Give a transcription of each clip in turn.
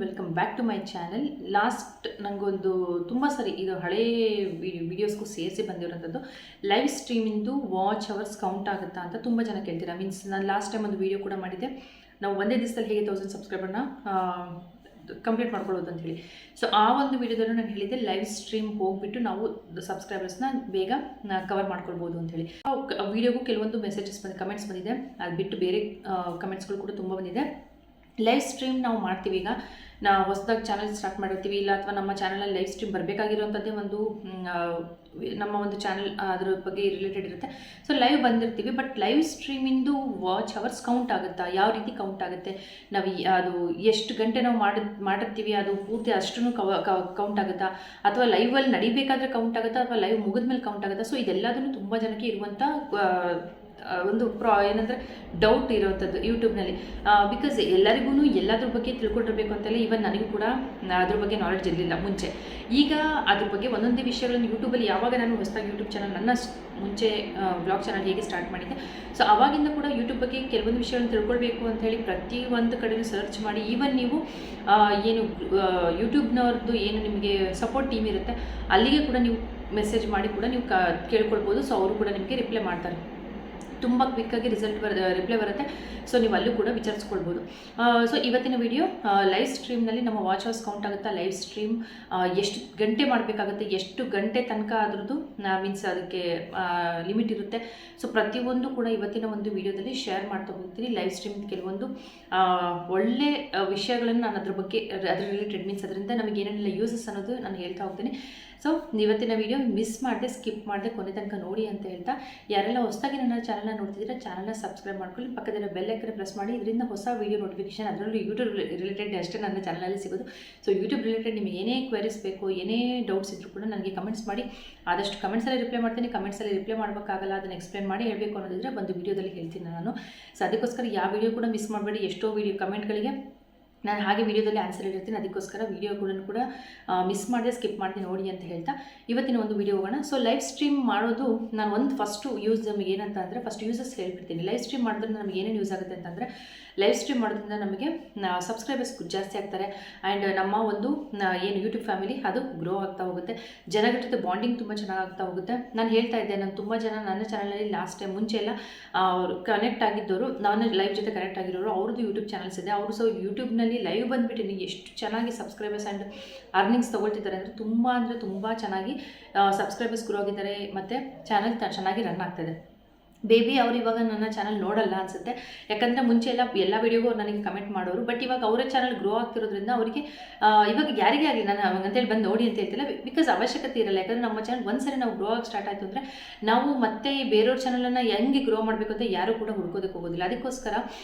Welcome back to my channel. Last ನನಗೊಂದು ತುಂಬ ಸರಿ ಇದು ಹಳೇ ವಿಡಿಯೋಸ್ಗೂ ಸೇರಿಸಿ ಬಂದಿರೋಂಥದ್ದು ಲೈವ್ ಸ್ಟ್ರೀಮಿಂದು ವಾಚ್ ಅವರ್ಸ್ ಕೌಂಟ್ ಆಗುತ್ತಾ ಅಂತ ತುಂಬ ಜನ ಕೇಳ್ತೀರಾ. ಮೀನ್ಸ್ ನಾನು ಲಾಸ್ಟ್ ಟೈಮ್ ಒಂದು ವಿಡಿಯೋ ಕೂಡ ಮಾಡಿದ್ದೆ, ನಾವು ಒಂದೇ ದಿವಸದಲ್ಲಿ ಹೇಗೆ 1000 ಸಬ್ಸ್ಕ್ರೈಬರ್ನ ಕಂಪ್ಲೀಟ್ ಮಾಡ್ಕೊಳ್ಳೋದು ಅಂತ ಹೇಳಿ. ಸೊ ಆ ಒಂದು ವಿಡಿಯೋದಲ್ಲೂ ನಾನು ಹೇಳಿದ್ದೆ ಲೈವ್ ಸ್ಟ್ರೀಮ್ ಹೋಗಿಬಿಟ್ಟು ನಾವು ಸಬ್ಸ್ಕ್ರೈಬರ್ಸ್ನ ಬೇಗ ಕವರ್ ಮಾಡ್ಕೊಳ್ಬೋದು ಅಂತ ಹೇಳಿ. ಆ ವಿಡಿಯೋಗೂ ಕೆಲವೊಂದು ಮೆಸೇಜಸ್ ಬಂದಿದೆ, ಕಮೆಂಟ್ಸ್ ಬಂದಿದೆ. ಅದು ಬಿಟ್ಟು ಬೇರೆ ಕಮೆಂಟ್ಸ್ಗಳು ಕೂಡ ತುಂಬ ಬಂದಿದೆ. ಲೈವ್ ಸ್ಟ್ರೀಮ್ ನಾವು ಮಾಡ್ತೀವಿ. ಈಗ ನಾವು ಹೊಸದಾಗಿ ಚಾನಲ್ ಸ್ಟಾರ್ಟ್ ಮಾಡಿರ್ತೀವಿ, ಇಲ್ಲ ಅಥವಾ ನಮ್ಮ ಚಾನಲಲ್ಲಿ ಲೈವ್ ಸ್ಟ್ರೀಮ್ ಬರಬೇಕಾಗಿರೋಂಥದ್ದೇ ಒಂದು ನಮ್ಮ ಒಂದು ಚಾನಲ್ ಅದ್ರ ಬಗ್ಗೆ ರಿಲೇಟೆಡ್ ಇರುತ್ತೆ. ಸೊ ಲೈವ್ ಬಂದಿರ್ತೀವಿ, ಬಟ್ ಲೈವ್ ಸ್ಟ್ರೀಮಿಂದು ವಾಚ್ ಅವರ್ಸ್ ಕೌಂಟ್ ಆಗುತ್ತಾ, ಯಾವ ರೀತಿ ಕೌಂಟ್ ಆಗುತ್ತೆ, ನಾವು ಅದು ಎಷ್ಟು ಗಂಟೆ ನಾವು ಮಾಡಿರ್ತೀವಿ ಅದು ಪೂರ್ತಿ ಅಷ್ಟೂ ಕೌಂಟ್ ಆಗುತ್ತಾ, ಅಥವಾ ಲೈವಲ್ಲಿ ನಡಿಬೇಕಾದ್ರೆ ಕೌಂಟ್ ಆಗುತ್ತಾ, ಅಥವಾ ಲೈವ್ ಮುಗಿದ್ಮೇಲೆ ಕೌಂಟ್ ಆಗುತ್ತಾ. ಸೊ ಇದೆಲ್ಲದನ್ನು ತುಂಬ ಜನಕ್ಕೆ ಇರುವಂಥ ಒಂದು ಏನಂದರೆ ಡೌಟ್ ಇರೋವಂಥದ್ದು ಯೂಟ್ಯೂಬ್ನಲ್ಲಿ. ಬಿಕಾಸ್ ಎಲ್ಲರಿಗೂ ಎಲ್ಲದ್ರ ಬಗ್ಗೆ ತಿಳ್ಕೊಂಡಿರಬೇಕು ಅಂತಲೇ ಈವನ್ ನನಗೂ ಕೂಡ ಅದ್ರ ಬಗ್ಗೆ ನಾಲೆಡ್ಜ್ ಇರಲಿಲ್ಲ ಮುಂಚೆ. ಈಗ ಅದ್ರ ಬಗ್ಗೆ ಒಂದೊಂದೇ ವಿಷಯಗಳನ್ನು ಯೂಟ್ಯೂಬಲ್ಲಿ ಯಾವಾಗ ನಾನು ಹೊಸದಾಗಿ ಯೂಟ್ಯೂಬ್ ಚಾನಲ್ ನನ್ನ ಮುಂಚೆ ಬ್ಲಾಗ್ ಚಾನಲ್ ಹೇಗೆ ಸ್ಟಾರ್ಟ್ ಮಾಡಿದ್ದೆ, ಸೊ ಆವಾಗಿಂದ ಕೂಡ ಯೂಟ್ಯೂಬ್ ಬಗ್ಗೆ ಕೆಲವೊಂದು ವಿಷಯಗಳನ್ನು ತಿಳ್ಕೊಳ್ಬೇಕು ಅಂಥೇಳಿ ಪ್ರತಿಯೊಂದು ಕಡೆಯೂ ಸರ್ಚ್ ಮಾಡಿ, ಈವನ್ ನೀವು ಏನು ಯೂಟ್ಯೂಬ್ನವ್ರದ್ದು ಏನು ನಿಮಗೆ ಸಪೋರ್ಟ್ ಟೀಮ್ ಇರುತ್ತೆ ಅಲ್ಲಿಗೆ ಕೂಡ ನೀವು ಮೆಸೇಜ್ ಮಾಡಿ ಕೂಡ ನೀವು ಕೇಳ್ಕೊಳ್ಬೋದು. ಸೊ ಅವರು ಕೂಡ ನಿಮಗೆ ರಿಪ್ಲೈ ಮಾಡ್ತಾರೆ, ತುಂಬ ಕ್ವಿಕ್ಕಾಗಿ ರಿಪ್ಲೈ ಬರುತ್ತೆ. ಸೊ ನೀವು ಅಲ್ಲೂ ಕೂಡ ವಿಚಾರಿಸ್ಕೊಳ್ಬೋದು. ಸೊ ಇವತ್ತಿನ ವಿಡಿಯೋ ಲೈವ್ ಸ್ಟ್ರೀಮ್ನಲ್ಲಿ ನಮ್ಮ ವಾಚ್ ಅವರ್ಸ್ ಕೌಂಟ್ ಆಗುತ್ತಾ, ಲೈವ್ ಸ್ಟ್ರೀಮ್ ಎಷ್ಟು ಗಂಟೆ ಮಾಡಬೇಕಾಗುತ್ತೆ, ಎಷ್ಟು ಗಂಟೆ ತನಕ ಅದ್ರದ್ದು ಮೀನ್ಸ್ ಅದಕ್ಕೆ ಲಿಮಿಟ್ ಇರುತ್ತೆ. ಸೊ ಪ್ರತಿಯೊಂದು ಕೂಡ ಇವತ್ತಿನ ಒಂದು ವಿಡಿಯೋದಲ್ಲಿ ಶೇರ್ ಮಾಡ್ತಾ ಹೋಗ್ತೀನಿ. ಲೈವ್ ಸ್ಟ್ರೀಮ್ ಕೆಲವೊಂದು ಒಳ್ಳೆ ವಿಷಯಗಳನ್ನು ನಾನು ಅದ್ರ ಬಗ್ಗೆ ಅದ್ರ ರಿಲೇಟೆಡ್ ಮೀನ್ಸ್ ಅದರಿಂದ ನಮಗೆ ಏನೇನೆಲ್ಲ ಯೂಸಸ್ ಅನ್ನೋದು ನಾನು ಹೇಳ್ತಾ ಹೋಗ್ತೀನಿ. ಸೊ ಇವತ್ತಿನ ವಿಡಿಯೋ ಮಿಸ್ ಮಾಡದೆ ಸ್ಕಿಪ್ ಮಾಡದೆ ಕೊನೆ ತನಕ ನೋಡಿ ಅಂತ ಹೇಳ್ತಾ, ಯಾರೆಲ್ಲ ಹೊಸದಾಗಿ ನನ್ನ ಚಾನಲ್ನ ನೋಡ್ತಿದ್ದೀರಾ ಚಾನಲ್ನ ಸಬ್ಸ್ಕ್ರೈಬ್ ಮಾಡ್ಕೊಳ್ಳಿ, ಪಕ್ಕದಲ್ಲಿ ಬೆಲ್ ಐಕನ್ ಪ್ರೆಸ್ ಮಾಡಿ. ಇದರಿಂದ ಹೊಸ ವೀಡಿಯೋ ನೋಟಿಫಿಕೇಶನ್, ಅದರಲ್ಲೂ ಯೂಟ್ಯೂಬ್ ರಿಲೇಟೆಡ್ ಅಷ್ಟೇ ನನ್ನ ಚಾನಲಲ್ಲಿ ಸಿಗೋದು. ಸೊ ಯೂಟ್ಯೂಬ್ ರಿಲೇಟೆಡ್ ನಿಮಗೆ ಏನೇ ಕ್ವೆರೀಸ್ ಬೇಕು, ಏನೇ ಡೌಟ್ಸ್ ಇದ್ದರೂ ಕೂಡ ನನಗೆ ಕಮೆಂಟ್ಸ್ ಮಾಡಿ, ಆದಷ್ಟು ಕಮೆಂಟ್ಸಲ್ಲಿ ರಿಪ್ಲೈ ಮಾಡ್ತೀನಿ. ಕಮೆಂಟ್ಸಲ್ಲಿ ರಿಪ್ಲೈ ಮಾಡಬೇಕಾಗಲ್ಲ, ಅದನ್ನು ಎಕ್ಸ್ಪ್ಲೇನ್ ಮಾಡಿ ಹೇಳಬೇಕು ಅನ್ನೋದಿದ್ರೆ ಒಂದು ವೀಡಿಯೋದಲ್ಲಿ ಹೇಳ್ತೀನಿ ನಾನು. ಸೊ ಅದಕ್ಕೋಸ್ಕರ ಯಾವ ವೀಡಿಯೋ ಕೂಡ ಮಿಸ್ ಮಾಡಬೇಡಿ. ಎಷ್ಟೋ ವೀಡಿಯೋ ಕಮೆಂಟ್ಗಳಿಗೆ ನಾನು ಹಾಗೆ ವೀಡಿಯೋದಲ್ಲಿ ಆನ್ಸರ್ ಹೇಳಿರ್ತೀನಿ, ಅದಕ್ಕೋಸ್ಕರ ವೀಡಿಯೋಗಳನ್ನು ಕೂಡ ಮಿಸ್ ಮಾಡಿದೆ ಸ್ಕಿಪ್ ಮಾಡ್ತೀನಿ ನೋಡಿ ಅಂತ ಹೇಳ್ತಾ ಇವತ್ತಿನ ಒಂದು ವೀಡಿಯೋ ಹೋಗೋಣ. ಸೊ ಲೈವ್ ಸ್ಟ್ರೀಮ್ ಮಾಡೋದು ನಾನು ಒಂದು ಫಸ್ಟು ಯೂಸ್ ನಮಗೆ ಏನಂತ ಅಂದರೆ ಫಸ್ಟ್ ಯೂಸಸ್ ಹೇಳ್ಬಿಡ್ತೀನಿ. ಲೈವ್ ಸ್ಟ್ರೀಮ್ ಮಾಡೋದ್ರಿಂದ ನಮಗೆ ಏನೇನು ಯೂಸ್ ಆಗುತ್ತೆ ಅಂತಂದರೆ, ಲೈವ್ ಸ್ಟ್ರೀಮ್ ಮಾಡೋದ್ರಿಂದ ನಮಗೆ ಸಬ್ಸ್ಕ್ರೈಬರ್ಸ್ ಜಾಸ್ತಿ ಆಗ್ತಾರೆ. ಆ್ಯಂಡ್ ನಮ್ಮ ಒಂದು ಏನು ಯೂಟ್ಯೂಬ್ ಫ್ಯಾಮಿಲಿ ಅದು ಗ್ರೋ ಆಗ್ತಾ ಹೋಗುತ್ತೆ. ಜನಗಳ ಜೊತೆ ಬಾಂಡಿಂಗ್ ತುಂಬ ಚೆನ್ನಾಗಿ ಆಗ್ತಾ ಹೋಗುತ್ತೆ. ನಾನು ಹೇಳ್ತಾ ಇದ್ದೆ, ನಾನು ತುಂಬ ಜನ ನನ್ನ ಚಾನಲಲ್ಲಿ ಲಾಸ್ಟ್ ಟೈಮ್ ಮುಂಚೆ ಎಲ್ಲ ಅವರು ಕನೆಕ್ಟ್ ಆಗಿದ್ದವರು, ನಾನು ಲೈವ್ ಜೊತೆ ಕನೆಕ್ಟ್ ಆಗಿರೋರು, ಅವ್ರದ್ದು ಯೂಟ್ಯೂಬ್ ಚಾನಲ್ಸ್ ಇದೆ. ಅವರು ಸೊ ಯೂಟ್ಯೂಬ್ನಲ್ಲಿ ಲೈವ್ ಬಂದುಬಿಟ್ಟು ಎಷ್ಟು ಚೆನ್ನಾಗಿ ಸಬ್ಸ್ಕ್ರೈಬರ್ಸ್ ಆ್ಯಂಡ್ ಅರ್ನಿಂಗ್ಸ್ ತೊಗೊಳ್ತಿದ್ದಾರೆ ಅಂದರೆ ತುಂಬ ಚೆನ್ನಾಗಿ ಸಬ್ಸ್ಕ್ರೈಬರ್ಸ್ ಗ್ರೋ ಆಗಿದ್ದಾರೆ ಮತ್ತು ಚಾನಲ್ ಚೆನ್ನಾಗಿ ರನ್ ಆಗ್ತಾಯಿದೆ. ಬೇಬಿ ಅವ್ರು ಇವಾಗ ನನ್ನ ಚಾನಲ್ ನೋಡಲ್ಲ ಅನಿಸುತ್ತೆ, ಯಾಕಂದರೆ ಮುಂಚೆ ಎಲ್ಲ ವೀಡಿಯೋಗೂ ನನಗೆ ಕಮೆಂಟ್ ಮಾಡೋರು. ಬಟ್ ಇವಾಗ ಅವರ ಚಾನಲ್ ಗ್ರೋ ಆಗ್ತಿರೋದ್ರಿಂದ ಅವರಿಗೆ ಇವಾಗ ಯಾರಿಗೇ ಆಗಲಿ ನಾನು ಅಂತೇಳಿ ಬಂದು ನೋಡಿ ಅಂತ ಹೇಳ್ತಿಲ್ಲ, ಬಿಕಾಸ್ ಅವಶ್ಯಕತೆ ಇರಲ್ಲ. ಯಾಕಂದರೆ ನಮ್ಮ ಚಾನಲ್ ಒಂದ್ಸರಿ ನಾವು ಗ್ರೋ ಆಗಿ ಸ್ಟಾರ್ಟ್ ಆಯಿತು ಅಂದರೆ ನಾವು ಮತ್ತೆ ಬೇರೆಯವ್ರ ಚಾನಲನ್ನು ಹೆಂಗೆ ಗ್ರೋ ಮಾಡಬೇಕು ಅಂತ ಯಾರೂ ಕೂಡ ಹುಡ್ಕೋದಕ್ಕೆ ಹೋಗೋದಿಲ್ಲ. ಅದಕ್ಕೋಸ್ಕರ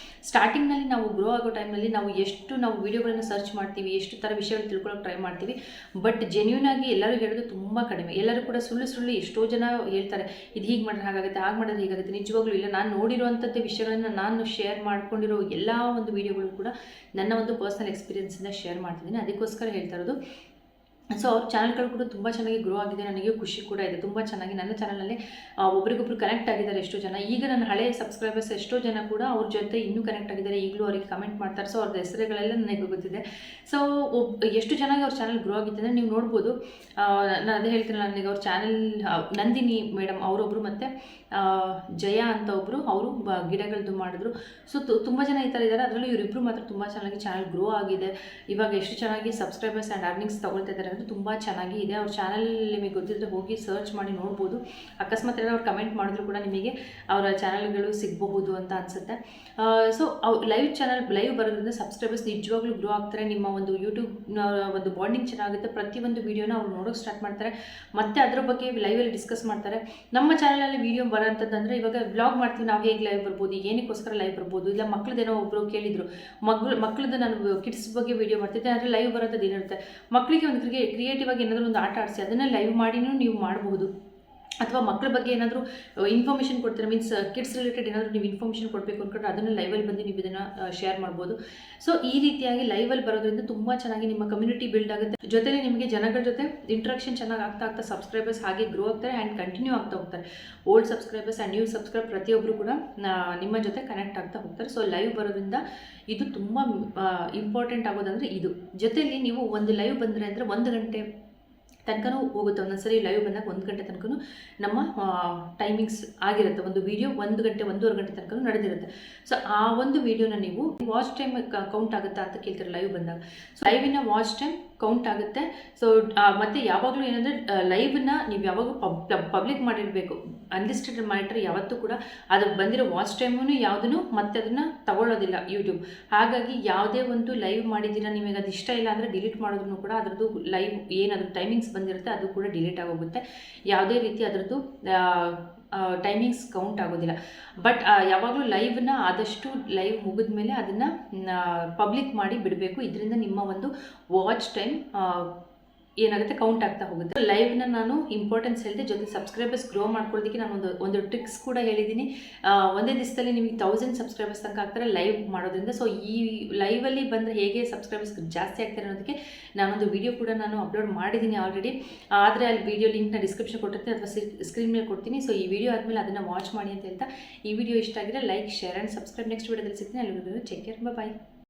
ಸ್ಟಾರ್ಟಿಂಗ್ನಲ್ಲಿ ನಾವು ಗ್ರೋ ಆಗೋ ಟೈಮ್ನಲ್ಲಿ ನಾವು ನಾವು ವೀಡಿಯೋಗಳನ್ನು ಸರ್ಚ್ ಮಾಡ್ತೀವಿ, ಎಷ್ಟು ಥರ ವಿಷಯಗಳು ತಿಳ್ಕೊಳ್ಳೋಕೆ ಟ್ರೈ ಮಾಡ್ತೀವಿ. ಬಟ್ ಜೆನ್ಯೂನ್ ಆಗಿ ಎಲ್ಲರೂ ಹೇಳೋದು ತುಂಬ ಕಡಿಮೆ. ಎಲ್ಲರೂ ಕೂಡ ಸುಳ್ಳು ಎಷ್ಟೋ ಜನ ಹೇಳ್ತಾರೆ, ಇದು ಹೀಗೆ ಮಾಡಿದ್ರೆ ಹಾಗಾಗುತ್ತೆ, ಹಾಗೆ ಮಾಡಿದ್ರೆ ಹೀಗಾಗುತ್ತೆ. ನಿಜವಾಗ್ಲೂ ಇಲ್ಲ, ನಾನು ನೋಡಿರುವಂಥದ್ದು ವಿಷಯಗಳನ್ನು ನಾನು ಶೇರ್ ಮಾಡ್ಕೊಂಡಿರೋ ಎಲ್ಲ ಒಂದು ವೀಡಿಯೋಗಳು ಕೂಡ ನನ್ನ ಒಂದು ಪರ್ಸನಲ್ ಎಕ್ಸ್ಪೀರಿಯನ್ಸಿಂದ ಶೇರ್ ಮಾಡ್ತಿದ್ದೀನಿ. ಅದಕ್ಕೋಸ್ಕರ ಹೇಳ್ತಾ ಇರೋದು. ಸೊ ಅವ್ರ ಚಾನಲ್ಗಳು ಕೂಡ ತುಂಬ ಚೆನ್ನಾಗಿ ಗ್ರೋ ಆಗಿದೆ, ನನಗೆ ಖುಷಿ ಕೂಡ ಇದೆ. ತುಂಬ ಚೆನ್ನಾಗಿ ನನ್ನ ಚಾನಲಲ್ಲಿ ಒಬ್ರಿಗೊಬ್ರು ಕನೆಕ್ಟ್ ಆಗಿದ್ದಾರೆ ಎಷ್ಟೋ ಜನ. ಈಗ ನನ್ನ ಹಳೆಯ ಸಬ್ಸ್ಕ್ರೈಬರ್ಸ್ ಎಷ್ಟೋ ಜನ ಕೂಡ ಅವ್ರ ಜೊತೆ ಇನ್ನೂ ಕನೆಕ್ಟ್ ಆಗಿದ್ದಾರೆ, ಈಗಲೂ ಅವರಿಗೆ ಕಮೆಂಟ್ ಮಾಡ್ತಾರೆ. ಸೊ ಅವ್ರದ್ದು ಹೆಸರುಗಳೆಲ್ಲ ನನಗೆ ಗೊತ್ತಿದೆ. ಸೊ ಎಷ್ಟು ಚೆನ್ನಾಗಿ ಅವ್ರ ಚಾನಲ್ ಗ್ರೋ ಆಗಿದೆ ಅಂದರೆ ನೀವು ನೋಡ್ಬೋದು. ನಾನು ಅದೇ ಹೇಳ್ತೀನಿ, ನನಗೆ ಅವ್ರ ಚಾನಲ್ ನಂದಿನಿ ಮೇಡಮ್ ಅವರೊಬ್ಬರು ಮತ್ತು ಜಯ ಅಂತ ಒಬ್ಬರು, ಅವರು ಗಿಡಗಳದ್ದು ಮಾಡಿದ್ರು. ಸೊ ತುಂಬ ಜನ ಈ ಥರ ಇದ್ದಾರೆ. ಅದರಲ್ಲೂ ಇವರಿಬ್ಬರು ಮಾತ್ರ ತುಂಬ ಚೆನ್ನಾಗಿ ಚಾನಲ್ ಗ್ರೋ ಆಗಿದೆ. ಇವಾಗ ಎಷ್ಟು ಚೆನ್ನಾಗಿ ಸಬ್ಸ್ಕ್ರೈಬರ್ಸ್ ಆ್ಯಂಡ್ ಅರ್ನಿಂಗ್ಸ್ ತೊಗೊಳ್ತಾ ಇದ್ದಾರೆ ಅಂದರೆ ತುಂಬ ಚೆನ್ನಾಗಿ ಇದೆ. ಅವ್ರ ಚಾನಲ್ ನಿಮಗೆ ಗೊತ್ತಿದ್ದರೆ ಹೋಗಿ ಸರ್ಚ್ ಮಾಡಿ ನೋಡ್ಬೋದು. ಅಕಸ್ಮಾತ್ ಅವ್ರು ಕಮೆಂಟ್ ಮಾಡಿದ್ರು ಕೂಡ ನಿಮಗೆ ಅವರ ಚಾನಲ್ಗಳು ಸಿಗಬಹುದು ಅಂತ ಅನಿಸುತ್ತೆ. ಸೊ ಲೈವ್ ಬರೋದ್ರಿಂದ ಸಬ್ಸ್ಕ್ರೈಬರ್ಸ್ ನಿಜವಾಗ್ಲೂ ಗ್ರೋ ಆಗ್ತಾರೆ. ನಿಮ್ಮ ಒಂದು ಯೂಟ್ಯೂಬ್ನ ಒಂದು ಬಾಂಡಿಂಗ್ ಚೆನ್ನಾಗುತ್ತೆ. ಪ್ರತಿಯೊಂದು ವೀಡಿಯೋನ ಅವ್ರು ನೋಡೋಕೆ ಸ್ಟಾರ್ಟ್ ಮಾಡ್ತಾರೆ, ಮತ್ತು ಅದ್ರ ಬಗ್ಗೆ ಲೈವಲ್ಲಿ ಡಿಸ್ಕಸ್ ಮಾಡ್ತಾರೆ. ನಮ್ಮ ಚಾನಲಲ್ಲಿ ವೀಡಿಯೋ ಬರೋಂಥದ್ದಂದರೆ, ಇವಾಗ ವ್ಲಾಗ್ ಮಾಡ್ತೀವಿ ನಾವು, ಹೇಗೆ ಲೈವ್ ಬರ್ಬೋದು, ಏನಕ್ಕೋಸ್ಕರ ಲೈವ್ ಬರ್ಬೋದು, ಇಲ್ಲ ಮಕ್ಕಳದ್ದೇನೋ ಒಬ್ಬರು ಕೇಳಿದರು, ಮಕ್ಕಳದ್ದು ನಾನು ಕಿಡ್ಸ್ ಬಗ್ಗೆ ವೀಡಿಯೋ ಮಾಡ್ತಿದ್ದೆ, ಆದರೆ ಲೈವ್ ಬರೋಂಥದ್ದು ಏನಿರುತ್ತೆ, ಮಕ್ಕಳಿಗೆ ಒಂದು ಕ್ರಿಯೇಟಿವ್ ಆಗಿ ಏನಾದರೂ ಒಂದು ಆಟ ಆಡಿಸಿ ಅದನ್ನು ಲೈವ್ ಮಾಡಿನೂ ನೀವು ಮಾಡಬಹುದು. ಅಥವಾ ಮಕ್ಕಳ ಬಗ್ಗೆ ಏನಾದರೂ ಇನ್ಫಾರ್ಮೇಷನ್ ಕೊಡ್ತೀರಾ, ಮೀನ್ಸ್ ಕಿಡ್ಸ್ ರಿಲೇಟೆಡ್ ಏನಾದರೂ ನೀವು ಇನ್ಫಾರ್ಮೇಷನ್ ಕೊಡಬೇಕು ಅಂದ್ಕೊಂಡ್ರೆ ಅದನ್ನು ಲೈವಲ್ಲಿ ಬಂದು ನೀವು ಇದನ್ನು ಶೇರ್ ಮಾಡ್ಬೋದು. ಸೊ ಈ ರೀತಿಯಾಗಿ ಲೈವಲ್ಲಿ ಬರೋದ್ರಿಂದ ತುಂಬ ಚೆನ್ನಾಗಿ ನಿಮ್ಮ ಕಮ್ಯುನಿಟಿ ಬಿಲ್ಡ್ ಆಗುತ್ತೆ. ಜೊತೆಲಿ ನಿಮಗೆ ಜನಗಳ ಜೊತೆ ಇಂಟ್ರಾಕ್ಷನ್ ಚೆನ್ನಾಗಿ ಆಗ್ತಾ ಸಬ್ಸ್ಕ್ರೈಬರ್ಸ್ ಹಾಗೆ ಗ್ರೋ ಆಗ್ತಾರೆ ಆ್ಯಂಡ್ ಕಂಟಿನ್ಯೂ ಆಗ್ತಾ ಹೋಗ್ತಾರೆ. Old subscribers and new subscribe ಪ್ರತಿಯೊಬ್ಬರು ಕೂಡ ನಿಮ್ಮ ಜೊತೆ ಕನೆಕ್ಟ್ ಆಗ್ತಾ ಹೋಗ್ತಾರೆ. ಸೊ ಲೈವ್ ಬರೋದ್ರಿಂದ ಇದು ತುಂಬ ಇಂಪಾರ್ಟೆಂಟ್ ಆಗೋದಂದರೆ ಇದು. ಜೊತೆಲಿ ನೀವು ಒಂದು ಲೈವ್ ಬಂದರೆ ಅಂದರೆ 1 ಗಂಟೆ ತನಕನೂ ಹೋಗುತ್ತೆ. ಒಂದೊಂದ್ಸರಿ ಲೈವ್ ಬಂದಾಗ 1 ಗಂಟೆ ತನಕನೂ ನಮ್ಮ ಟೈಮಿಂಗ್ಸ್ ಆಗಿರುತ್ತೆ. ಒಂದು ವೀಡಿಯೋ 1 ಗಂಟೆ 1.5 ಗಂಟೆ ತನಕ ನಡೆದಿರುತ್ತೆ. ಸೊ ಆ ಒಂದು ವೀಡಿಯೋನ ನೀವು ವಾಚ್ ಟೈಮ್ ಕೌಂಟ್ ಆಗುತ್ತಾ ಅಂತ ಕೇಳ್ತಾರೆ ಲೈವ್ ಬಂದಾಗ. ಸೊ ಲೈವಿನ ವಾಚ್ ಟೈಮ್ ಕೌಂಟ್ ಆಗುತ್ತೆ. ಸೊ ಮತ್ತು ಯಾವಾಗಲೂ ಏನಂದರೆ ಲೈವ್ನ ನೀವು ಯಾವಾಗ ಪಬ್ಲಿಕ್ ಮಾಡಿರಬೇಕು. ಅನ್ಲಿಸ್ಟೆಡ್ ಮಾಡಿಟ್ರೆ ಯಾವತ್ತೂ ಕೂಡ ಅದು ಬಂದಿರೋ ವಾಚ್ ಟೈಮೂ ಯಾವುದೂ ಮತ್ತೆ ಅದನ್ನು ತಗೊಳ್ಳೋದಿಲ್ಲ ಯೂಟ್ಯೂಬ್. ಹಾಗಾಗಿ ಯಾವುದೇ ಒಂದು ಲೈವ್ ಮಾಡಿದ್ದೀರಾ ನಿಮಗೆ ಅದು ಇಷ್ಟ ಇಲ್ಲ ಅಂದರೆ ಡಿಲೀಟ್ ಮಾಡೋದನ್ನು ಕೂಡ ಅದರದ್ದು ಲೈವ್ ಏನಾದರೂ ಟೈಮಿಂಗ್ಸ್ ಬಂದಿರುತ್ತೆ ಅದು ಕೂಡ ಡಿಲೀಟ್ ಆಗೋಗುತ್ತೆ. ಯಾವುದೇ ರೀತಿ ಅದರದ್ದು ಟೈಮಿಂಗ್ಸ್ ಕೌಂಟ್ ಆಗೋದಿಲ್ಲ. ಬಟ್ ಯಾವಾಗಲೂ ಲೈವ್ನ ಆದಷ್ಟು ಲೈವ್ ಮುಗಿದ ಮೇಲೆ ಅದನ್ನು ಪಬ್ಲಿಕ್ ಮಾಡಿ ಬಿಡಬೇಕು. ಇದರಿಂದ ನಿಮ್ಮ ಒಂದು ವಾಚ್ ಟೈಮ್ ಏನಾಗುತ್ತೆ ಕೌಂಟ್ ಆಗ್ತಾ ಹೋಗುತ್ತೆ. ಲೈವ್ನ ನಾನು ಇಂಪಾರ್ಟೆನ್ಸ್ ಹೇಳಿದೆ, ಜೊತೆ ಸಬ್ಸ್ಕ್ರೈಬರ್ಸ್ ಗ್ರೋ ಮಾಡ್ಕೊಳ್ಳೋದಕ್ಕೆ ನಾನು ಒಂದು ಟ್ರಿಕ್ಸ್ ಕೂಡ ಹೇಳಿದ್ದೀನಿ. ಒಂದೇ ದಿವಸದಲ್ಲಿ ನಿಮಗೆ 1000 ಸಬ್ಸ್ಕ್ರೈಬರ್ಸ್ ತನಕ ಆಗ್ತಾರೆ ಲೈವ್ ಮಾಡೋದ್ರಿಂದ. ಸೊ ಈ ಲೈವಲ್ಲಿ ಬಂದರೆ ಹೇಗೆ ಸಬ್ಸ್ಕ್ರೈಬರ್ಸ್ ಜಾಸ್ತಿ ಆಗ್ತಾರೆ ಅನ್ನೋದಕ್ಕೆ ನಾನೊಂದು ವಿಡಿಯೋ ಕೂಡ ನಾನು ಅಪ್ಲೋಡ್ ಮಾಡಿದ್ದೀನಿ ಆಲ್ರೆಡಿ. ಆದರೆ ಅಲ್ಲಿ ವಿಡಿಯೋ ಲಿಂಕ್ನ ಡಿಸ್ಕ್ರಿಪ್ಷನ್ ಕೊಟ್ಟಿರ್ತೀನಿ ಅಥವಾ ಸ್ಕ್ರೀನ್ ಮೇಲೆ ಕೊಡ್ತೀನಿ. ಸೊ ಈ ವಿಡಿಯೋ ಆದಮೇಲೆ ಅದನ್ನು ವಾಚ್ ಮಾಡಿ ಅಂತ ಹೇಳ್ತಾ, ಈ ವಿಡಿಯೋ ಇಷ್ಟ ಆಗಿದ್ರೆ like, share and subscribe. Next ವಿಡಿಯೋದಲ್ಲಿ ಸಿಗ್ತೀನಿ. ಅಲ್ಲಿ ಚೆಕ್ ಕೇರ್, ಬಾಯ್.